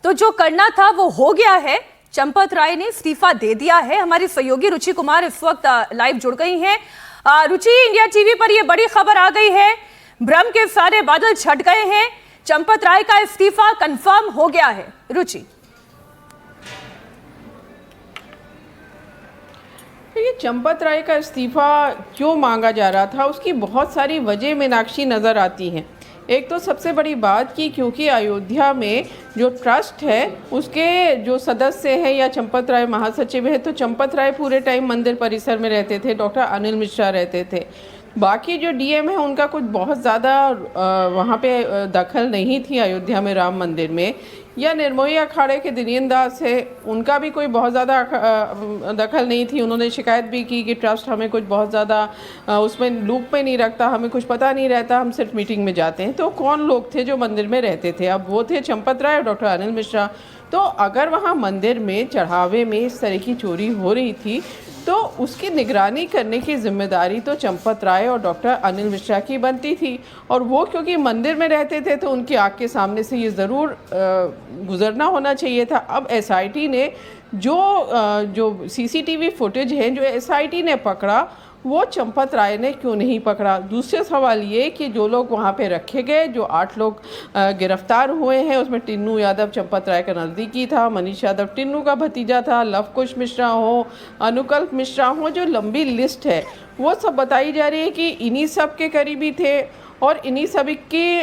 तो जो करना था वो हो गया है। चंपत राय ने इस्तीफा दे दिया है। हमारी सहयोगी रुचि कुमार इस वक्त लाइव जुड़ गई हैं। रुचि, इंडिया टीवी पर यह बड़ी खबर आ गई है, भ्रम के सारे बादल छट गए हैं, चंपत राय का इस्तीफा कंफर्म हो गया है। रुचि, ये चंपत राय का इस्तीफा क्यों मांगा जा रहा था, उसकी बहुत सारी वजह मीनाक्षी नज़र आती हैं। एक तो सबसे बड़ी बात कि क्योंकि अयोध्या में जो ट्रस्ट है उसके जो सदस्य हैं या चंपत राय महासचिव है, तो चंपत राय पूरे टाइम मंदिर परिसर में रहते थे, डॉक्टर अनिल मिश्रा रहते थे। बाकी जो डीएम है उनका कुछ बहुत ज़्यादा वहाँ पे दखल नहीं थी अयोध्या में राम मंदिर में, या निर्मोही अखाड़े के दिनेन दास है, उनका भी कोई बहुत ज़्यादा दखल नहीं थी। उन्होंने शिकायत भी की कि ट्रस्ट हमें कुछ बहुत ज़्यादा उसमें लूप में नहीं रखता, हमें कुछ पता नहीं रहता, हम सिर्फ मीटिंग में जाते हैं। तो कौन लोग थे जो मंदिर में रहते थे? अब वो थे चंपत राय और डॉक्टर अनिल मिश्रा। तो अगर वहाँ मंदिर में चढ़ावे में इस तरह की चोरी हो रही थी तो उसकी निगरानी करने की जिम्मेदारी तो चंपत राय और डॉक्टर अनिल मिश्रा की बनती थी, और वो क्योंकि मंदिर में रहते थे तो उनकी आँख के सामने से ये ज़रूर गुजरना होना चाहिए था। अब एसआईटी ने जो सीसीटीवी फुटेज है जो एसआईटी ने पकड़ा, वो चंपत राय ने क्यों नहीं पकड़ा? दूसरे सवाल ये कि जो लोग वहाँ पे रखे गए, जो 8 लोग गिरफ्तार हुए हैं, उसमें टिन्नू यादव चंपत राय का नज़दीकी था, मनीष यादव टिन्नू का भतीजा था, लवकुश मिश्रा हो, अनुकल्प मिश्रा हो, जो लंबी लिस्ट है वो सब बताई जा रही है कि इन्हीं सब के करीबी थे। और इन्हीं सभी की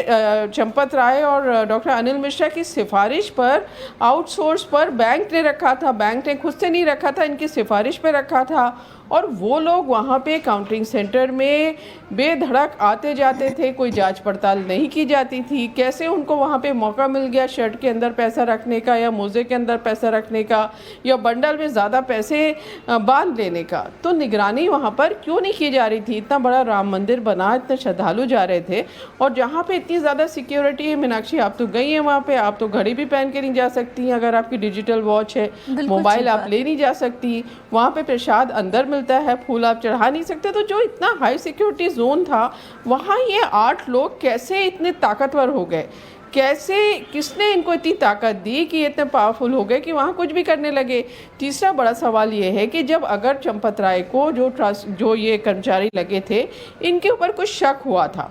चंपत राय और डॉक्टर अनिल मिश्रा की सिफारिश पर, आउटसोर्स पर बैंक ने रखा था, बैंक ने खुद से नहीं रखा था, इनकी सिफारिश पे रखा था। और वो लोग वहाँ पे काउंटिंग सेंटर में बेधड़क आते जाते थे, कोई जांच पड़ताल नहीं की जाती थी। कैसे उनको वहाँ पे मौका मिल गया शर्ट के अंदर पैसा रखने का, या मोजे के अंदर पैसा रखने का, या बंडल में ज़्यादा पैसे बांध लेने का? तो निगरानी वहाँ पर क्यों नहीं की जा रही थी? इतना बड़ा राम मंदिर बना, इतने श्रद्धालु जा रहे थे, और जहाँ पे इतनी ज़्यादा सिक्योरिटी है। मीनाक्षी, आप तो गई हैं वहाँ पे, आप तो घड़ी भी पहन के नहीं जा सकती हैं अगर आपकी डिजिटल वॉच है, मोबाइल आप ले नहीं जा सकती, वहाँ पे प्रसाद अंदर मिलता है, फूल आप चढ़ा नहीं सकते। तो जो इतना हाई सिक्योरिटी जोन था, वहाँ ये 8 लोग कैसे इतने ताकतवर हो गए? कैसे, किसने इनको इतनी ताकत दी कि इतने पावरफुल हो गए कि वहाँ कुछ भी करने लगे? तीसरा बड़ा सवाल ये है कि जब अगर चंपत राय को जो ये कर्मचारी लगे थे, इनके ऊपर कुछ शक हुआ था,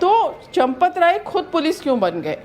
तो चंपत राय खुद पुलिस क्यों बन गए?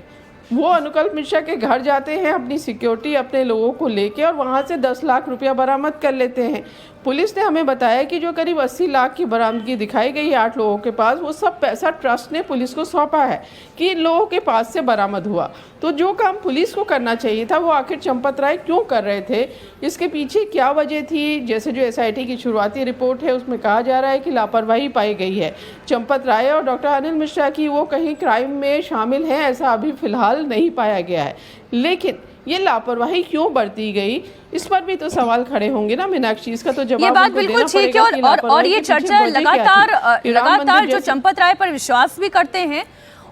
वो अनुकल्प मिश्रा के घर जाते हैं अपनी सिक्योरिटी, अपने लोगों को लेके, और वहाँ से 10 लाख रुपया बरामद कर लेते हैं। पुलिस ने हमें बताया कि जो करीब 80 लाख की बरामदगी दिखाई गई 8 लोगों के पास, वो सब पैसा ट्रस्ट ने पुलिस को सौंपा है कि इन लोगों के पास से बरामद हुआ। तो जो काम पुलिस को करना चाहिए था वो आखिर चंपत राय क्यों कर रहे थे? इसके पीछे क्या वजह थी? जैसे जो एसआईटी की शुरुआती रिपोर्ट है उसमें कहा जा रहा है कि लापरवाही पाई गई है चंपत राय और डॉक्टर अनिल मिश्रा की, वो कहीं क्राइम में शामिल हैं ऐसा अभी फिलहाल नहीं पाया गया है। लेकिन ये लापरवाही क्यों बरती गई, इस पर भी तो सवाल खड़े होंगे ना मीनाक्षी। इसका तो जवाब ये बात बिल्कुल ठीक है। और ये चर्चा लगातार जो चंपत राय पर विश्वास भी करते हैं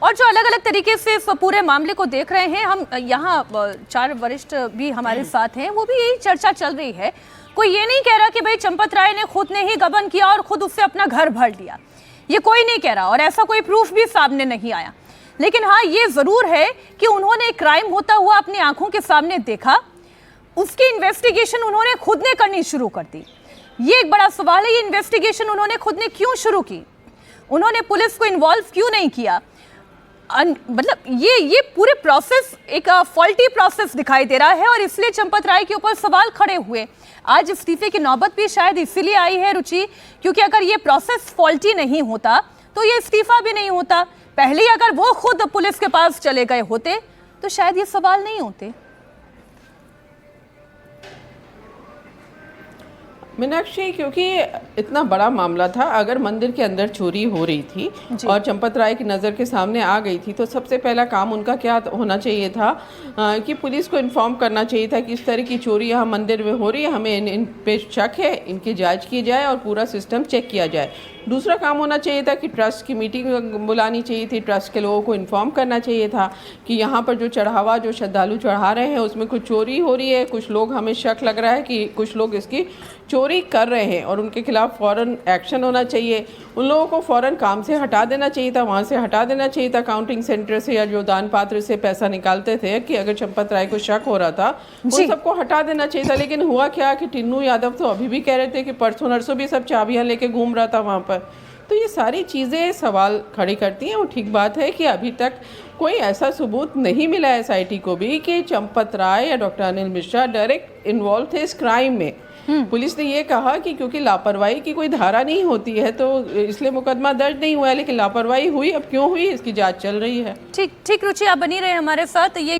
और जो अलग अलग तरीके से इस पूरे मामले को देख रहे हैं, हम यहाँ 4 वरिष्ठ भी हमारे साथ हैं, वो भी यही चर्चा चल रही है। कोई ये नहीं कह रहा कि भाई चंपत राय ने खुद ने ही गबन किया और खुद उससे अपना घर भर लिया, ये कोई नहीं कह रहा, और ऐसा कोई प्रूफ भी सामने नहीं आया। लेकिन हाँ, ये जरूर है कि उन्होंने क्राइम होता हुआ अपनी आंखों के सामने देखा, उसकी इन्वेस्टिगेशन उन्होंने खुद ने करनी शुरू कर दी। ये एक बड़ा सवाल है, ये इन्वेस्टिगेशन उन्होंने खुद ने क्यों शुरू की? उन्होंने पुलिस को इन्वॉल्व क्यों नहीं किया? मतलब ये पूरे प्रोसेस एक फॉल्टी प्रोसेस दिखाई दे रहा है, और इसलिए चंपत राय के ऊपर सवाल खड़े हुए। आज इस्तीफे की नौबत भी शायद इसीलिए आई है रुचि, क्योंकि अगर ये प्रोसेस फॉल्टी नहीं होता तो ये इस्तीफा भी नहीं होता। पहले अगर वो खुद पुलिस के पास चले गए होते तो शायद ये सवाल नहीं होते। मीनाक्षी, क्योंकि इतना बड़ा मामला था, अगर मंदिर के अंदर चोरी हो रही थी और चंपत राय की नज़र के सामने आ गई थी, तो सबसे पहला काम उनका क्या होना चाहिए था कि पुलिस को इन्फॉर्म करना चाहिए था कि इस तरह की चोरी यहाँ मंदिर में हो रही है, हमें इन पे शक है, इनकी जांच की जाए और पूरा सिस्टम चेक किया जाए। दूसरा काम होना चाहिए था कि ट्रस्ट की मीटिंग बुलानी चाहिए थी, ट्रस्ट के लोगों को इन्फॉर्म करना चाहिए था कि यहाँ पर जो चढ़ावा जो श्रद्धालु चढ़ा रहे हैं उसमें कुछ चोरी हो रही है, कुछ लोग, हमें शक लग रहा है कि कुछ लोग इसकी चोरी चोरी कर रहे हैं और उनके खिलाफ फ़ौरन एक्शन होना चाहिए। उन लोगों को फ़ौरन काम से हटा देना चाहिए था, वहाँ से हटा देना चाहिए था, काउंटिंग सेंटर से या जो दान पात्र से पैसा निकालते थे कि अगर चंपत राय को शक हो रहा था उन सबको हटा देना चाहिए था। लेकिन हुआ क्या कि टिन्नू यादव तो अभी भी कह रहे थे कि परसों नरसों भी सब चाबियाँ लेके घूम रहा था वहाँ पर। तो ये सारी चीज़ें सवाल खड़ी करती हैं। और ठीक बात है कि अभी तक कोई ऐसा सबूत नहीं मिला है एसआईटी को भी कि चंपत राय या doctor Anil Mishra direct involve थे इस क्राइम में। पुलिस ने ये कहा कि क्योंकि लापरवाही की कोई धारा नहीं होती है तो इसलिए मुकदमा दर्ज नहीं हुआ है, लेकिन लापरवाही हुई, अब क्यों हुई इसकी जांच चल रही है। ठीक रुचि, आप बनी रहे हमारे साथ। ये